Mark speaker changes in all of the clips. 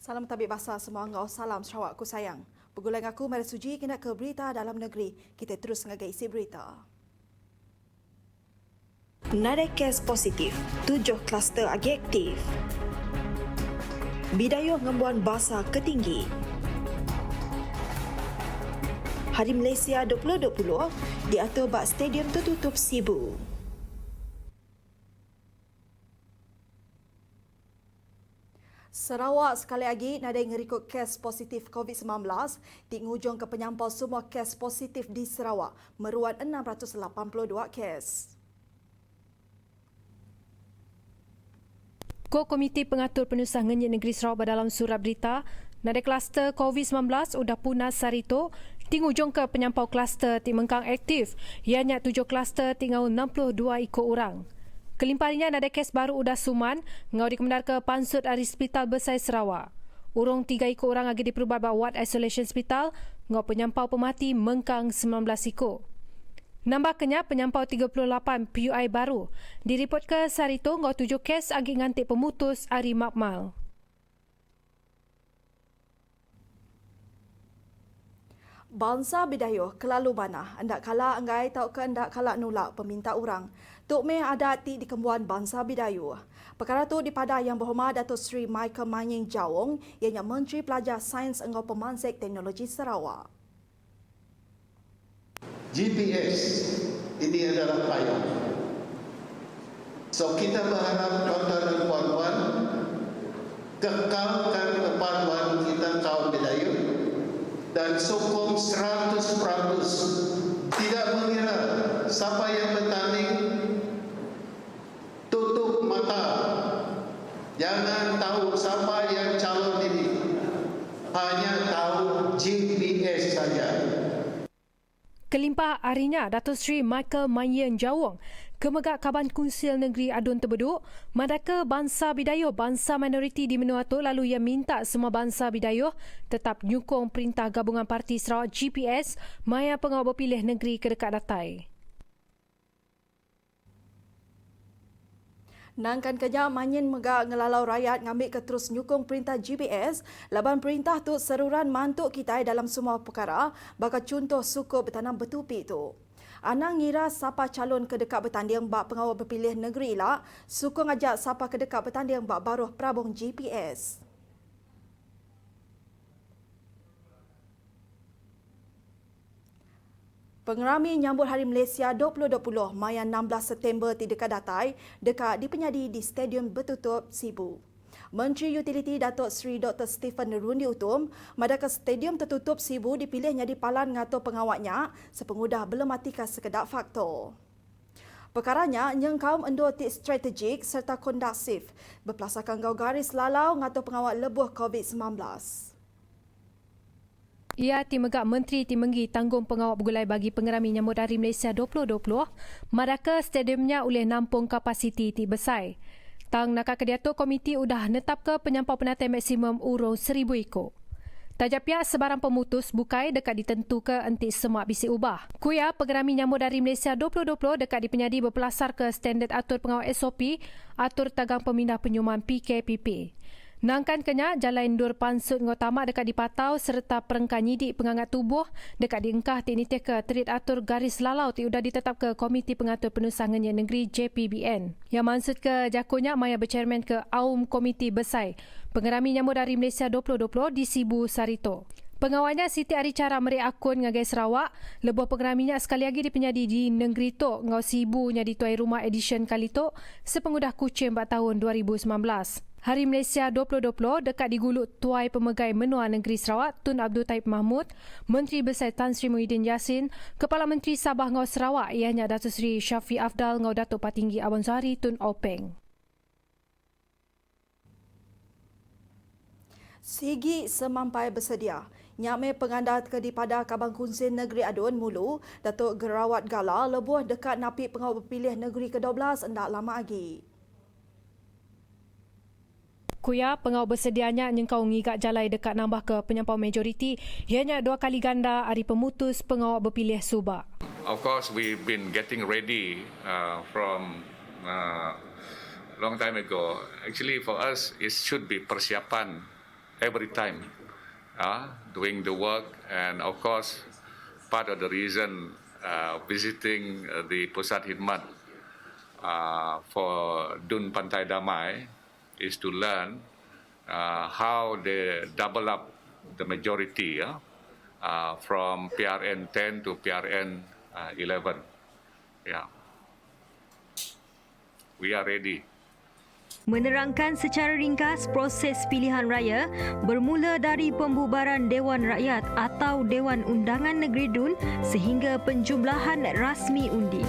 Speaker 1: Salam tabik basah semua ngau salam Sarawak ku sayang. Pegulang aku Mari Suji kena ke berita dalam negeri. Kita terus ngagai isi berita. Nada kes positif, 7 kluster lagi aktif. Bidayuh ngembuan basah ketinggi. Hari Malaysia 2020 diatur bak stadium tertutup Sibu. Sarawak sekali lagi nadai ngerikut kes positif COVID-19 di ngujung ke penyampau semua kes positif di Sarawak meruat 682 kes.
Speaker 2: Komiti Pengatur Penusah Ngenyit Negeri Sarawak dalam surat berita, nadai kluster COVID-19 udah punah sarito di ngujung ke penyampau kluster ti mengkang aktif, ianya 7 kluster tinggal 62 ikut orang. Kelimpahannya ada kes baru udah suman, ngau dikemendar ke Pansut Ari Hospital Besar Sarawak. Urung 3 ikut orang lagi diperubah ke ward isolation hospital, ngau penyampau pemati mengkang 19 ikut. Nambahnya penyampau 38 PUI baru. Diripot ke Sarito ngau 7 kes agi ngantik pemutus Ari Makmal.
Speaker 1: Bangsa Bidayuh kelalu mana, hendak kala enggai tau ke hendak kala nolak peminta orang. Tok Meh adat di kembuan Bangsa Bidayuh. Perkara tu dipada Yang Berhormat Datuk Seri Michael Manying Jawong, ianya Menteri Pelajar Sains Engau Pemansek Teknologi Sarawak.
Speaker 3: GPS ini adalah payung. So kita berharap tuan-tuan dan puan-puan kekalkan kepatuhan kita kaum Bidayuh dan sokong 100%. Tidak mengira siapa yang bertanding, tutup mata. Jangan tahu siapa yang calon ini. Hanya tahu GPS saja.
Speaker 2: Kelimpah harinya, Datuk Seri Michael Manying Jawong, Kemegak Kaban Kunsil Negeri Adun Terbeduk, madaka bangsa Bidayuh, bangsa minoriti di menua tu lalu ia minta semua bangsa Bidayuh tetap nyukong Perintah Gabungan Parti Sarawak GPS maya pengawal berpilih negeri kedekat datai.
Speaker 1: Nangkan kerja Manyin megak ngelalau rakyat ngambil ke terus nyukung perintah GPS, laban perintah tu seruran mantuk kita dalam semua perkara, bakal contoh suku bertanam bertupi tu. Anang ngira siapa calon kedekat bertanding bak pengawal berpilih negeri lah, sukung ajak siapa kedekat bertanding bak baruh perabung GPS. Pengerami nyambut Hari Malaysia 2020 Maya 16 September di dekat datai dekat dipenyadi di Stadium Bertutup Sibu. Menteri Utiliti Datuk Seri Dr. Stephen Rundi Utum, madaka Stadium Tertutup Sibu dipilih jadi palan ngatur pengawatnya sepengudah belum matikan sekedap faktor. Perkaranya, yang kaum endor tik strategik serta kondusif berpelasakan gau garis lalau ngatur pengawat lebuh COVID-19.
Speaker 2: Ia timegak Menteri Timenggi tanggung pengawal bergulai bagi pengerami nyambut Hari Malaysia 2020, madaka stadiumnya oleh nampung kapasiti ti besar. Tang nakak kediatur komiti udah netap ke penyampau penatai maksimum urung 1,000 ikut. Tajap pihak sebarang pemutus bukai dekat ditentu ke entik semak bisi ubah. Kuya pengerami nyambut Hari Malaysia 2020 dekat dipenyadi berpelasar ke standard atur pengawal SOP, atur tagang pemindah penyuman PKPP. Nangkan kenya jalan dur pansut ngotama dekat dipatau serta perengkan nyidik pengangat tubuh dekat diengkah teknik ke terit atur garis lalau ti udah ditetap ke Komiti Pengatur Penusah Ngenyit Negeri JPBN. Yang maksud ke jakunya maya bercermen ke Aum Komiti Besar Pengerami Nyambut Hari Malaysia 2020 di Sibu Sarito. Pengawalnya Siti Aricara Meri Akun ngagai Sarawak, lebuh pengeraminya sekali lagi dipenyadi di negeri tok ngau Sibu nya di Tuai Rumah Edition kali tok sepengudah kucing 4 tahun 2019. Hari Malaysia 2020 dekat diguluk Tuai Pemegai Menua Negeri Sarawak Tun Abdul Taib Mahmud, Menteri Besar Tan Sri Muhyiddin Yassin, Kepala Menteri Sabah ngau Sarawak ianya Datuk Seri Syafi Afdal ngau Datuk Patinggi Abang Zuhari Tun Openg.
Speaker 1: Sigi semampai bersedia. Nyame pengandal ke dipada Kabang Kunsin Negeri Adun Mulu, Datuk Gerawat Gala lebuh dekat napi pengawal berpilih negeri ke-12 endak lama lagi.
Speaker 2: Kuya pengawal bersedianya nyengkau ngigak jalai dekat nambah ke penyampau majoriti, ianya 2 kali ganda hari pemutus pengawal berpilih Subak.
Speaker 4: Of course, we've been getting ready from long time ago. Actually, for us, it should be persiapan every time doing the work, and of course part of the reason visiting the Pusat Khidmat for Dun Pantai Damai is to learn how they double up the majority from PRN 10 to PRN 11. Yeah. We are ready.
Speaker 5: Menerangkan secara ringkas proses pilihan raya bermula dari pembubaran Dewan Rakyat atau Dewan Undangan Negeri Dun sehingga penjumlahan rasmi undi.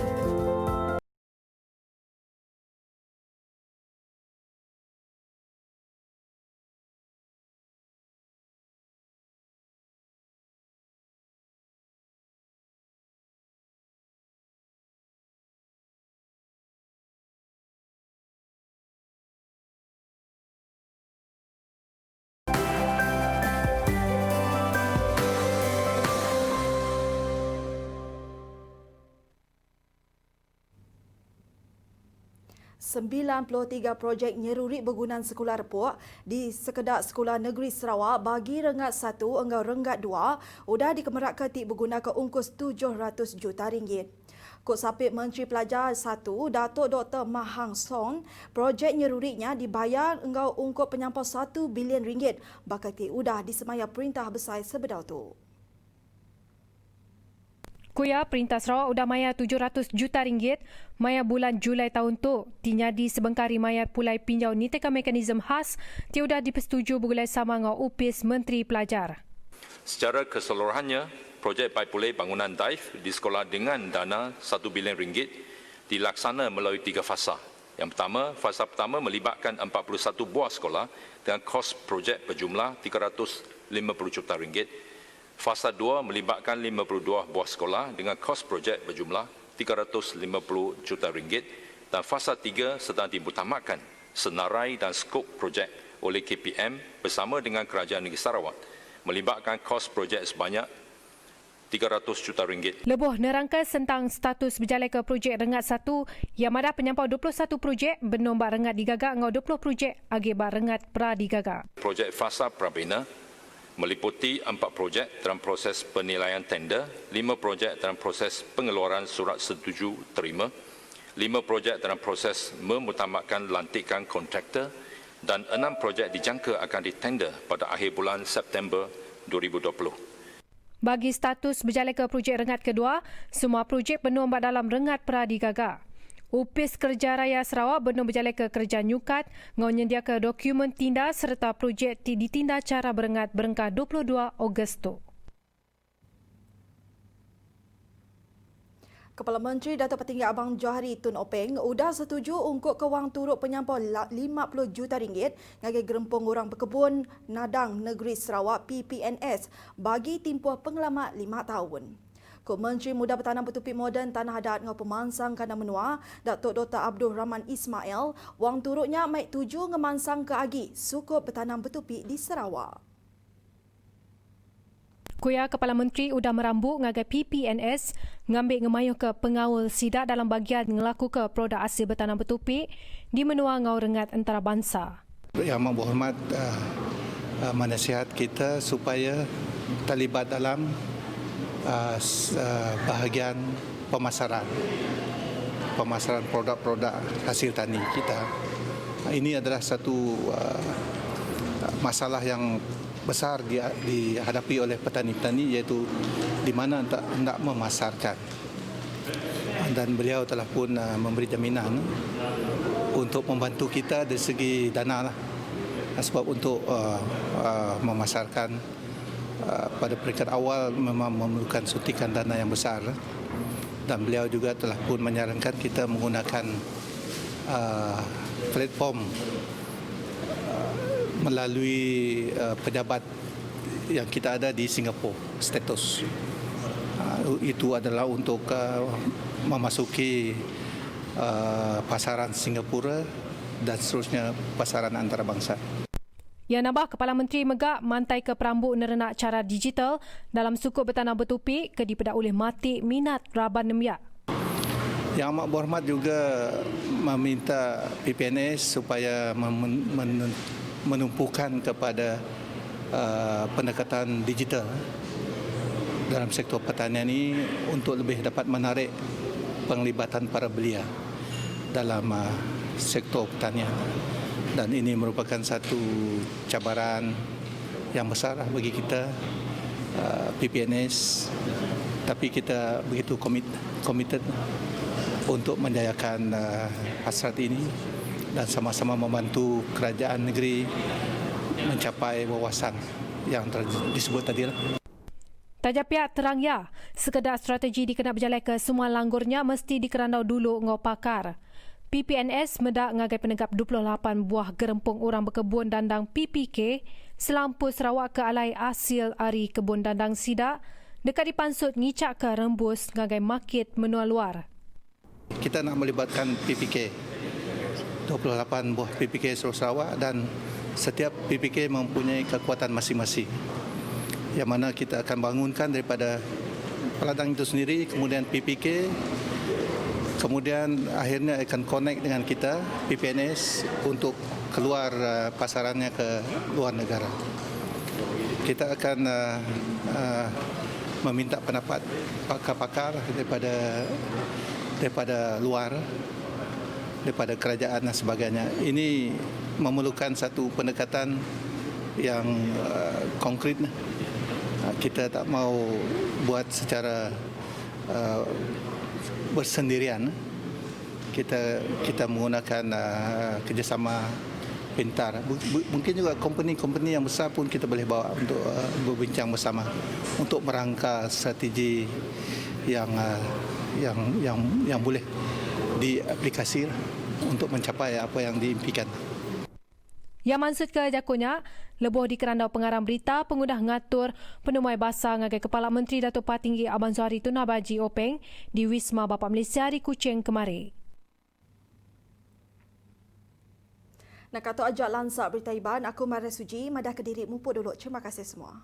Speaker 1: ...93 projek nyeruri bergunan sekolah repuk di sekedak Sekolah Negeri Sarawak bagi rengat 1 hingga rengat 2 sudah dikemerak ketik berguna ke ungkus 700 juta ringgit. Kod Sapit Menteri Pelajar 1, Datuk Dr. Mahang Song, projek nyerurinya dibayar hingga ungkut penyampau 1 bilion ringgit bakal sudah disemaya Perintah Besar sebedau tu.
Speaker 2: Kuya Perintah Sarawak udah maya 700 juta ringgit maya bulan Julai tahun tu. Tinyadi sebengkari maya pulai pinjau niteka mekanisme khas ti udah dipersetuju bergulai sama dengan UPIS Menteri Pelajar.
Speaker 6: Secara keseluruhannya, projek paipulai bangunan daif di sekolah dengan dana 1 bilion ringgit dilaksana melalui 3 fasa. Yang pertama, fasa pertama melibatkan 41 buah sekolah dengan kos projek berjumlah 350 juta ringgit. Fasa 2 melibatkan 52 buah sekolah dengan kos projek berjumlah 350 juta ringgit dan fasa 3 sedang dibutamakkan senarai dan skop projek oleh KPM bersama dengan Kerajaan Negeri Sarawak melibatkan kos projek sebanyak 300 juta ringgit.
Speaker 2: Lebuh nerangka tentang status berjalan ke projek rengat 1 yang ada penyampau 21 projek benombak rengat digagak dengan 20 projek akibat rengat pra digagak.
Speaker 6: Projek fasa prabina meliputi 4 projek dalam proses penilaian tender, 5 projek dalam proses pengeluaran surat setuju terima, 5 projek dalam proses memutamakkan lantikan kontraktor dan 6 projek dijangka akan ditender pada akhir bulan September 2020.
Speaker 2: Bagi status berjalan ke projek rengat kedua, semua projek benombak dalam rengat pra digagak. UPIS Kerja Raya Sarawak benar berjalan ke kerja nyukat dengan menyediakan dokumen tinda serta projek ditinda cara berengat berengkah 22 Ogos tu.
Speaker 1: Kepala Menteri Datuk Petinggi Abang Johari Tun Openg sudah setuju untuk kewang turut penyampau 50 juta ringgit ngagi gerempung orang berkebun Nadang Negeri Sarawak PPNS bagi tempoh pengalaman 5 tahun. Kod Menteri Muda Bertanam Bertupik Moden Tanah Adat dengan pemansang kandang menua Datuk Dr. Abdul Rahman Ismail wang turutnya mai tuju ngemansang ke agi sukup bertanam bertupik di Sarawak.
Speaker 2: Kuya Kepala Menteri udah merambut ngagai PPNS ngambil ngemayuh ke pengawal sidak dalam bagian ngelaku ke produk hasil bertanam bertupik di menua ngau rengat antarabangsa.
Speaker 7: Yang Amat Berhormat menasihat kita supaya terlibat dalam bahagian pemasaran produk-produk hasil tani kita. Ini adalah satu masalah yang besar dihadapi oleh petani-petani, iaitu di mana hendak memasarkan. Dan beliau telah pun memberi jaminan untuk membantu kita dari segi dana lah. Sebab untuk memasarkan pada peringkat awal memang memerlukan suntikan dana yang besar, dan beliau juga telah pun menyarankan kita menggunakan platform melalui pejabat yang kita ada di Singapura, status. Itu adalah untuk memasuki pasaran Singapura dan seterusnya pasaran antarabangsa.
Speaker 2: Yang nambah, Kepala Menteri megak mantai ke perambut nerenak cara digital dalam sukup bertanam bertupik ke dipedak oleh mati minat Raban Nemyak.
Speaker 7: Yang Amat Berhormat juga meminta PPNS supaya menumpukan kepada pendekatan digital dalam sektor pertanian ini untuk lebih dapat menarik penglibatan para belia dalam sektor pertanian. Dan ini merupakan satu cabaran yang besar bagi kita PPNS, tapi kita begitu committed untuk menjayakan hasrat ini dan sama-sama membantu kerajaan negeri mencapai wawasan yang disebut tadi.
Speaker 2: Taja pihak terang ya, sekedar strategi dikena berjalan ke semua langgurnya mesti dikerandau dulu ngau pakar. PPNS mendak ngagai penegap 28 buah gerempung orang berkebun dandang PPK selampu Sarawak ke alai hasil ari kebun dandang sidak dekat dipansut ngicak ke rembus ngagai market menua luar.
Speaker 7: Kita nak melibatkan PPK, 28 buah PPK seluruh Sarawak dan setiap PPK mempunyai kekuatan masing-masing. Yang mana kita akan bangunkan daripada peladang itu sendiri, kemudian PPK, kemudian akhirnya akan connect dengan kita, PPNS, untuk keluar pasarannya ke luar negara. Kita akan meminta pendapat pakar-pakar daripada luar, daripada kerajaan dan sebagainya. Ini memerlukan satu pendekatan yang konkret. Kita tak mau buat secara bersendirian. Kita menggunakan kerjasama pintar. Mungkin juga company yang besar pun kita boleh bawa untuk berbincang bersama untuk merangka strategi yang boleh diaplikasi untuk mencapai apa yang diimpikan.
Speaker 2: Yang maksud ke jakunya, lebuh di kerandau pengarang berita pengudah ngatur penumai bahasa ngagai Kepala Menteri Datuk Patinggi Abang Zuhari Tun Habaji Openg di Wisma Bapa Malaysia di Kuching kemari.
Speaker 1: Nak kata ajak lansak berita iban, aku Maria Suji, madah Kediri mumpuk dulu. Terima kasih semua.